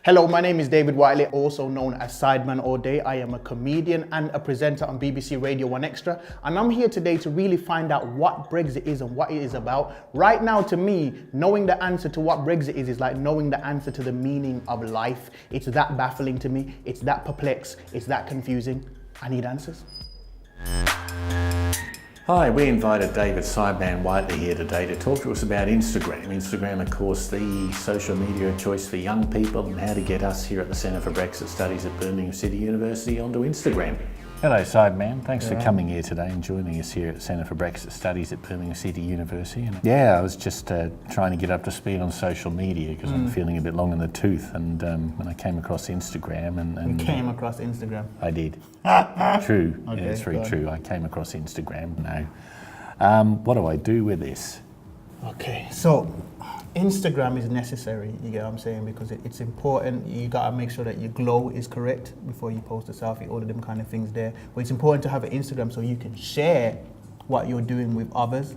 Hello, my name is David Whiteley, also known as Sideman all day. I am a comedian and a presenter on BBC Radio 1 Extra, and I'm here today to really find out what Brexit is and what it is about. Right now, to me, knowing the answer to what Brexit is like knowing the answer to the meaning of life. It's that baffling to me, it's that perplexed, it's that confusing. I need answers. Hi, we invited David Sideman Whiteley here today to talk to us about Instagram. Instagram, of course, the social media of choice for young people, and how to get us here at the Centre for Brexit Studies at Birmingham City University onto Instagram. Hello Sideman, thanks for coming here today and joining us here at the Centre for Brexit Studies at Birmingham City University. And I was just trying to get up to speed on social media because I'm feeling a bit long in the tooth, and when I came across Instagram and You came across Instagram? I did. True, Okay, yeah, it's very true. I came across Instagram now. What do I do with this? Okay, so Instagram is necessary, you get what I'm saying, because it's important. You gotta make sure that your glow is correct before you post a selfie, all of them kind of things there. But it's important to have an Instagram so you can share what you're doing with others,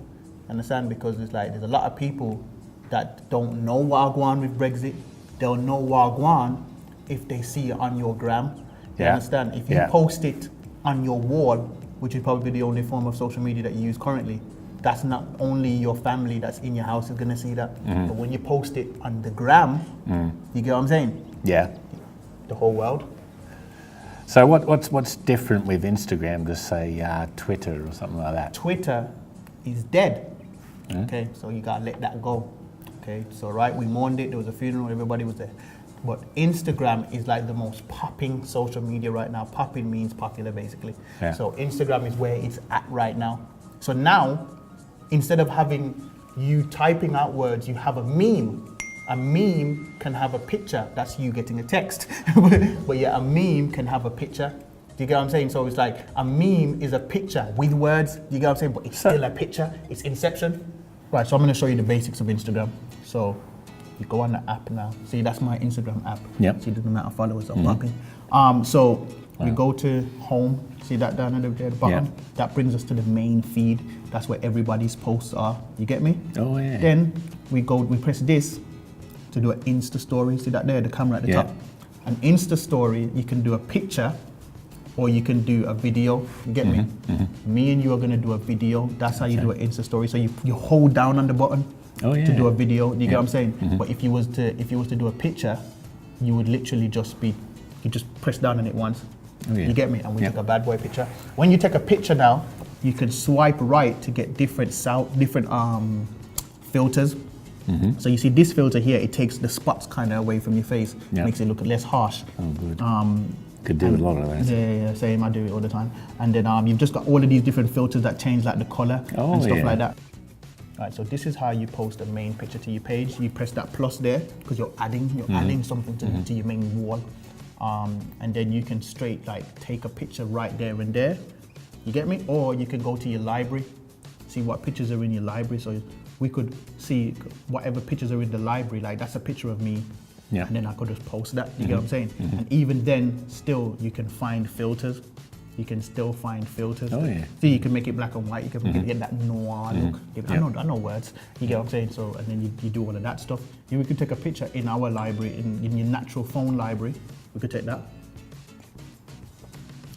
understand? Because it's like, there's a lot of people that don't know what go on with Brexit. They'll know what go on if they see it on your gram, you understand? If you post it on your wall, which is probably the only form of social media that you use currently, that's not only your family that's in your house is gonna see that, but when you post it on the gram, you get what I'm saying? Yeah. The whole world. So what's different with Instagram to say Twitter or something like that? Twitter is dead. Okay, so you gotta let that go. Okay, so we mourned it, there was a funeral, everybody was there. But Instagram is like the most popping social media right now. Popping means popular, basically. Yeah. So Instagram is where it's at right now. So now, instead of having you typing out words, you have a meme. A meme can have a picture. That's you getting a text. But yeah, a meme can have a picture. Do you get what I'm saying? So it's like a meme is a picture with words. Do you get what I'm saying? But it's still a picture. It's Inception. Right, so I'm going to show you the basics of Instagram. So you go on the app now. See, that's my Instagram app. Yep. See the amount of followers I'm popping. So we go to home. See that down at the bottom? Yep. That brings us to the main feed. That's where everybody's posts are. You get me? Oh yeah. Then we press this to do an Insta story. See that there, the camera at the top? An Insta story, you can do a picture or you can do a video. You get me? Me and you are gonna do a video. That's how you do an Insta story. So you hold down on the button to do a video. You get what I'm saying? But if you was to do a picture, you would literally you just press down on it once. Oh, yeah. You get me? And we take a bad boy picture. When you take a picture now, you can swipe right to get different filters. So you see this filter here, it takes the spots kind of away from your face, makes it look less harsh. Oh, good. Could do a lot of that. Yeah, same. I do it all the time. And then you've just got all of these different filters that change like the color and stuff like that. Right, so this is how you post a main picture to your page. You press that plus there because you're adding something to your main wall. And then you can straight take a picture right there and there. You get me? Or you can go to your library, see what pictures are in your library. So we could see whatever pictures are in the library, like that's a picture of me. Yeah. And then I could just post that, you get what I'm saying? And even then, still, you can find filters. You can still find filters. Oh yeah. See, you can make it black and white, you can get that noir look. I know words, you get what I'm saying? So, and then you do all of that stuff. We could take a picture in our library, in your natural phone library. We could take that.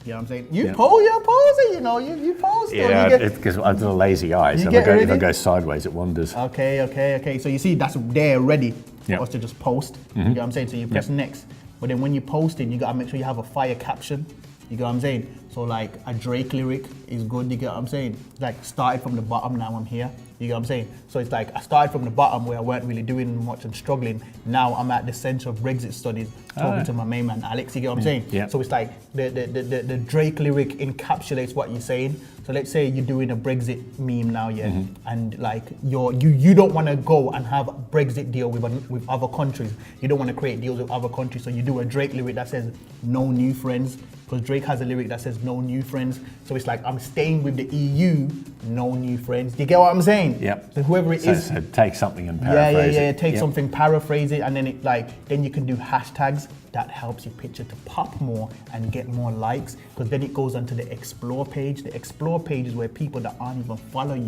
You know what I'm saying? You're posing, you pose. Yeah, because I've got a lazy eye, so if I go sideways, it wanders. Okay. So you see, that's there ready for us to just post. You know what I'm saying? So you press next. But then when you're posting, you gotta make sure you have a fire caption. You get what I'm saying? So like a Drake lyric is good, you get what I'm saying? Like started from the bottom, now I'm here. You get what I'm saying? So it's like I started from the bottom where I weren't really doing much and struggling. Now I'm at the Centre of Brexit Studies talking to my main man Alex, you get what I'm saying? Yeah. So it's like the Drake lyric encapsulates what you're saying. So let's say you're doing a Brexit meme now, and like you don't want to go and have a Brexit deal with other countries. You don't want to create deals with other countries. So you do a Drake lyric that says no new friends, because Drake has a lyric that says no new friends. So it's like I'm staying with the EU, no new friends. Do you get what I'm saying? Yep. So whoever it is, so take something and paraphrase it. Take something, paraphrase it, and then then you can do hashtags. That helps your picture to pop more and get more likes, because then it goes onto the explore page. The explore page is where people that aren't even following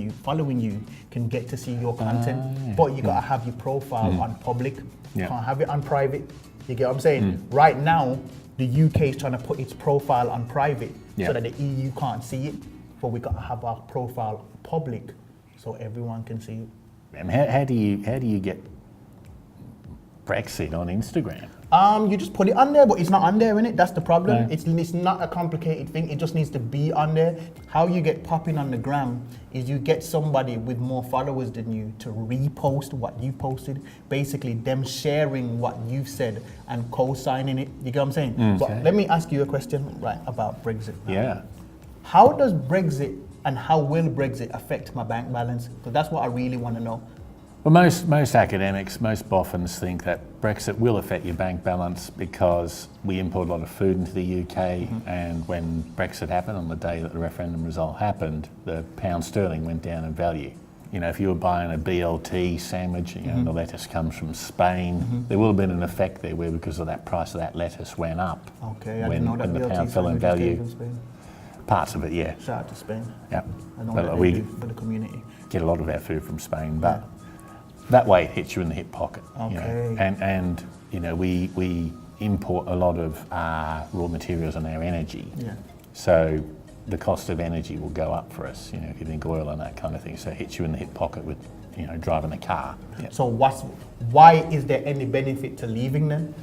you can get to see your content. But you gotta have your profile on public. You can't have it on private. You get what I'm saying? Right now, the UK is trying to put its profile on private so that the EU can't see it, but we got to have our profile public so everyone can see it. And how do you get Brexit on Instagram? You just put it on there, but it's not on there, innit? That's the problem. No. It's not a complicated thing. It just needs to be on there. How you get popping on the gram is you get somebody with more followers than you to repost what you posted. Basically, them sharing what you've said and co-signing it. You get what I'm saying? But let me ask you a question, right, about Brexit now. Yeah. How does Brexit and how will Brexit affect my bank balance? Because that's what I really want to know. Well, most academics, most boffins think that Brexit will affect your bank balance because we import a lot of food into the UK, and when Brexit happened, on the day that the referendum result happened, the pound sterling went down in value. You know, if you were buying a BLT sandwich, you know, the lettuce comes from Spain, there will have been an effect there where because of that price of that lettuce went up. Okay, I didn't know that when the BLT pound fell in sandwich value. came from Spain. Parts of it, yeah. Shout out to Spain. Yeah. I know But that we they do for the community. get a lot of our food from Spain, but that way it hits you in the hip pocket. You know? Okay. And you know, we import a lot of raw materials and our energy. Yeah. So the cost of energy will go up for us, you know, if you think oil and that kind of thing. So it hits you in the hip pocket with, you know, driving a car. Yeah. So why is there any benefit to leaving then?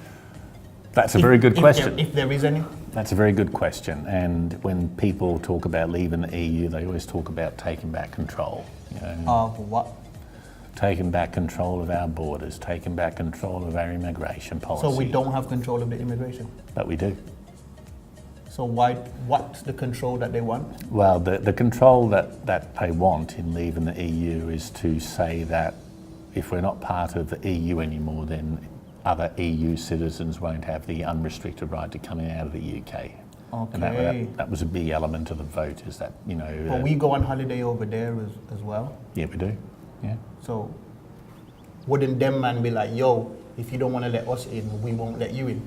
That's a very good question. If there is any? That's a very good question. And when people talk about leaving the EU, they always talk about taking back control. You know, Of what? taking back control of our borders, taking back control of our immigration policy. So we don't have control of the immigration? But we do. So what's the control that they want? Well, the control that they want in leaving the EU is to say that if we're not part of the EU anymore, then other EU citizens won't have the unrestricted right to coming out of the UK. Okay. And that was a big element of the vote, is that, you know... But we go on holiday over there as well. Yeah, we do, yeah. So wouldn't them man be like, yo, if you don't want to let us in, we won't let you in?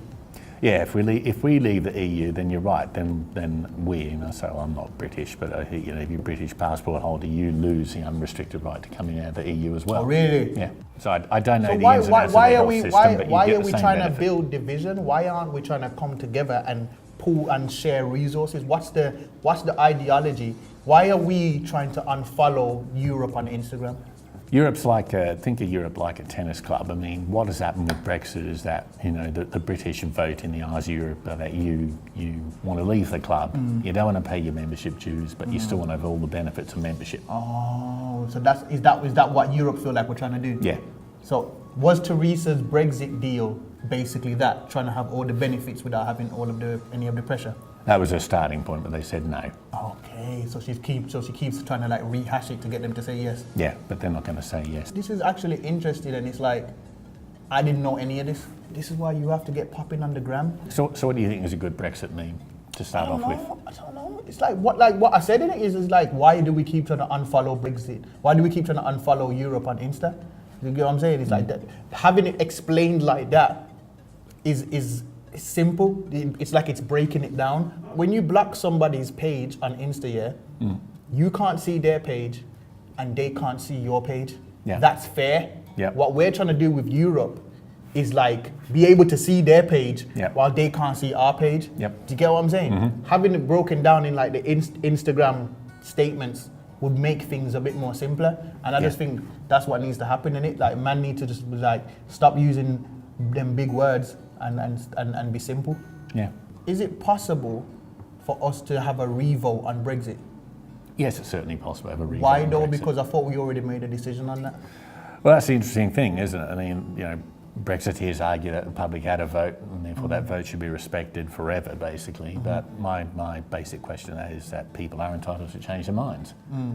Yeah, if we leave the EU, then you're right. Then we, you know, so I'm not British, but you know, if you're a British passport holder, you lose the unrestricted right to come in out of the EU as well. Oh, really? Yeah. So I don't know So the ins and outs of the health system, but why you get are the we same trying benefit. to build division? Why aren't we trying to come together and pool and share resources? What's the ideology? Why are we trying to unfollow Europe on Instagram? Europe's think of Europe like a tennis club. I mean, what has happened with Brexit is that, you know, the British vote in the eyes of Europe are that you want to leave the club. You don't want to pay your membership dues, but you still want to have all the benefits of membership. Oh, so is that what Europe feel like we're trying to do? Yeah. So was Theresa's Brexit deal basically that, trying to have all the benefits without having any of the pressure? That was her starting point, but they said no. Okay, so she keeps trying to like rehash it to get them to say yes. Yeah, but they're not going to say yes. This is actually interesting, and it's like, I didn't know any of this. This is why you have to get popping on the gram. So what do you think is a good Brexit meme to start off with? I don't know. It's like what I said in it is like, why do we keep trying to unfollow Brexit? Why do we keep trying to unfollow Europe on Insta? You get what I'm saying? It's like that. Having it explained like that is simple. It's like it's breaking it down. When you block somebody's page on Insta, you can't see their page and they can't see your page. Yeah. That's fair. Yeah. What we're trying to do with Europe is like be able to see their page while they can't see our page. Yep. Do you get what I'm saying? Having it broken down in like the Instagram statements would make things a bit more simpler. And I just think that's what needs to happen in it. Like man need to just like stop using them big words and be simple. Yeah. Is it possible for us to have a revote on Brexit? Yes, it's certainly possible to have a revote. Why on though? Brexit. Because I thought we already made a decision on that. Well, that's the interesting thing, isn't it? I mean, you know, Brexiteers argue that the public had a vote and therefore that vote should be respected forever, basically. But my basic question is that people are entitled to change their minds.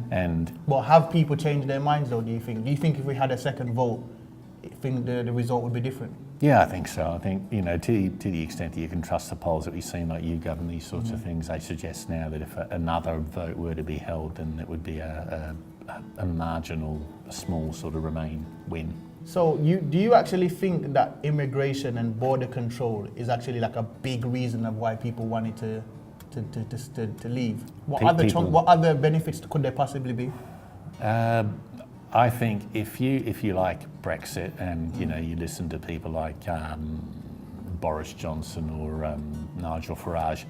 And Well, have people changed their minds though, do you think? Do you think if we had a second vote, you think the result would be different? yeah, I think so. I think, you know, to the extent that you can trust the polls that we've seen, like YouGov and these sorts of things, they suggest now that if another vote were to be held, then it would be a marginal, a small sort of Remain win. So do you actually think that immigration and border control is actually like a big reason of why people wanted to leave? What other benefits could there possibly be? I think if you like Brexit and you know you listen to people like Boris Johnson or Nigel Farage,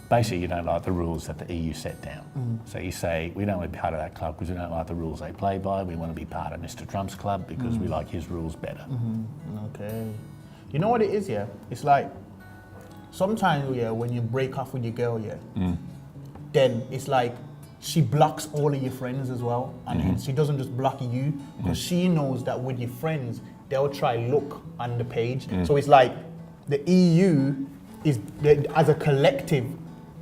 basically you don't like the rules that the EU set down. So you say, we don't want to be part of that club because we don't like the rules they play by. We want to be part of Mr. Trump's club because we like his rules better. Okay. You know what it is, yeah? It's like, sometimes, yeah, when you break off with your girl, yeah, then it's like she blocks all of your friends as well. And she doesn't just block you because she knows that with your friends, they'll try look on the page. So it's like the EU is, as a collective,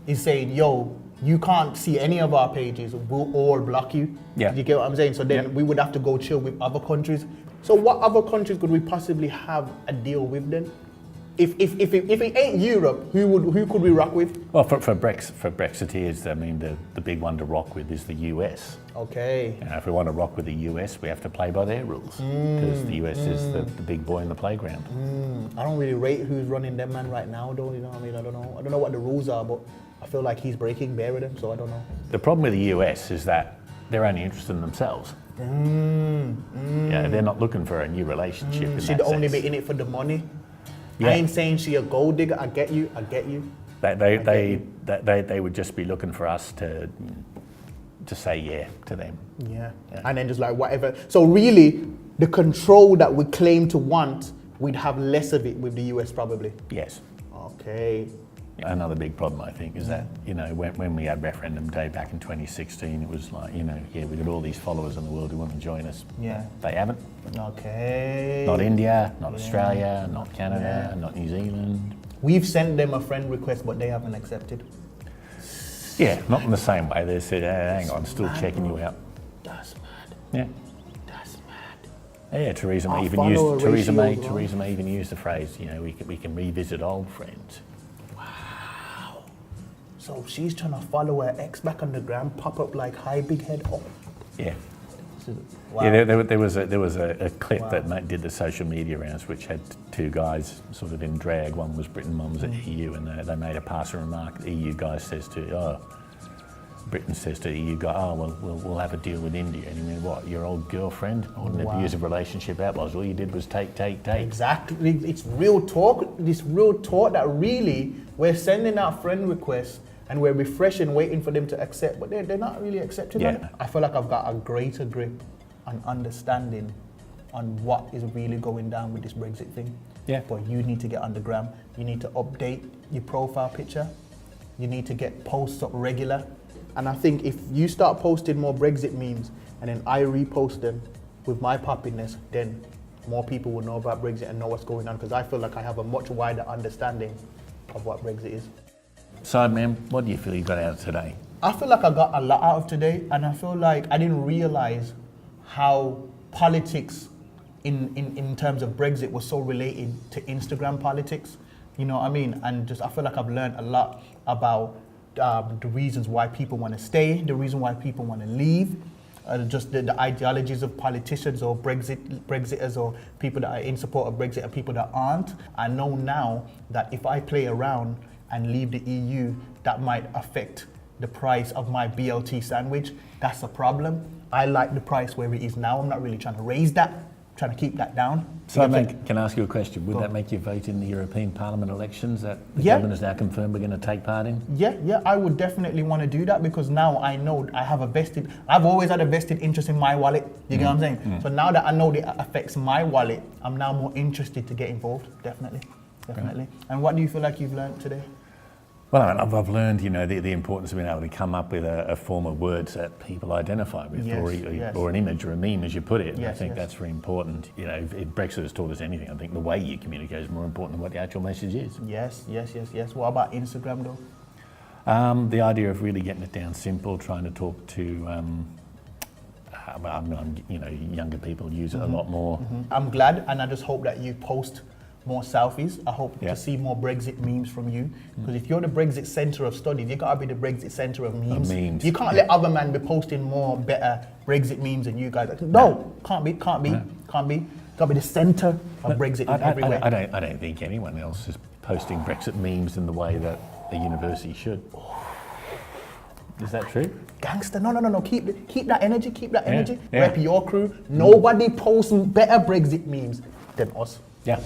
is saying, yo, you can't see any of our pages, we'll all block you. Yeah. You get what I'm saying? So then we would have to go chill with other countries. So what other countries could we possibly have a deal with then? If it ain't Europe, who could we rock with? Well, for Brexiteers, I mean, the big one to rock with is the US. Okay. If we want to rock with the US, we have to play by their rules because the US is the big boy in the playground. I don't really rate who's running them man right now, though. You know what I mean? I don't know what the rules are, but I feel like he's breaking bare with them, so I don't know. The problem with the US is that they're only interested in themselves. Yeah, they're not looking for a new relationship. She'd only be in it for the money. Yeah. I ain't saying she a gold digger. I get you. They would just be looking for us to say yeah to them. Yeah. And then just like whatever. So really, the control that we claim to want, we'd have less of it with the US probably. Yes. Okay. Another big problem, I think, is that, you know, when we had referendum day back in 2016, it was like, you know, yeah, we got all these followers in the world who want to join us. Yeah. They haven't. Okay. Not India, not Australia, not Canada, not New Zealand. We've sent them a friend request, but they haven't accepted. Yeah, not in the same way. They said, hey, hang on, I'm still checking you out. That's mad. Yeah. That's mad. Yeah, Theresa May even used the phrase, you know, we can revisit old friends. So she's trying to follow her ex back on the gram, pop up like hi big head. Oh. Yeah. Wow. Yeah, there was a clip that did the social media rounds, which had two guys sort of in drag. One was Britain, one was the EU, and they made a passing remark. The EU guy says to, Britain says to the EU guy, well, we'll have a deal with India. And you mean what? Your old girlfriend? What an abusive relationship that was. All you did was take. Exactly. It's real talk. This real talk that really we're sending out friend requests. And we're refreshing, waiting for them to accept, but they're not really accepting it. I feel like I've got a greater grip and understanding on what is really going down with this Brexit thing. Yeah. But you need to get on the gram. You need to update your profile picture. You need to get posts up regular. And I think if you start posting more Brexit memes and then I repost them with my poppiness, then more people will know about Brexit and know what's going on, because I feel like I have a much wider understanding of what Brexit is. Sideman, what do you feel you got out of today? I feel like I got a lot out of today, and I feel like I didn't realize how politics in terms of Brexit was so related to Instagram politics. You know what I mean? And just I feel like I've learned a lot about the reasons why people want to stay, the reason why people want to leave, just the ideologies of politicians or Brexiters or people that are in support of Brexit and people that aren't. I know now that if I play around and leave the EU, that might affect the price of my BLT sandwich. That's a problem. I like the price where it is now. I'm not really trying to raise that, I'm trying to keep that down. So can I ask you a question? Would that make you vote in the European Parliament elections that the government has now confirmed we're going to take part in? Yeah, I would definitely want to do that, because now I know I've always had a vested interest in my wallet, you get what I'm saying? So now that I know that it affects my wallet, I'm now more interested to get involved, definitely. Okay. And what do you feel like you've learned today? Well, I've learned, you know, the importance of being able to come up with a form of words that people identify with, or an image or a meme, as you put it. And I think that's very important. You know, if Brexit has taught us anything, I think the way you communicate is more important than what the actual message is. Yes. What about Instagram, though? The idea of really getting it down simple, trying to talk to, you know, younger people use it a lot more. I'm glad, and I just hope that you post more selfies. I hope to see more Brexit memes from you, because if you're the Brexit centre of studies, you gotta be the Brexit centre of memes. You can't let other men be posting more better Brexit memes than you guys. No, can't be. Gotta be the centre of Brexit everywhere. I don't think anyone else is posting Brexit memes in the way that a university should. Is that true? Gangster, no. Keep that energy. Rep your crew. Nobody posts better Brexit memes than us. Yeah.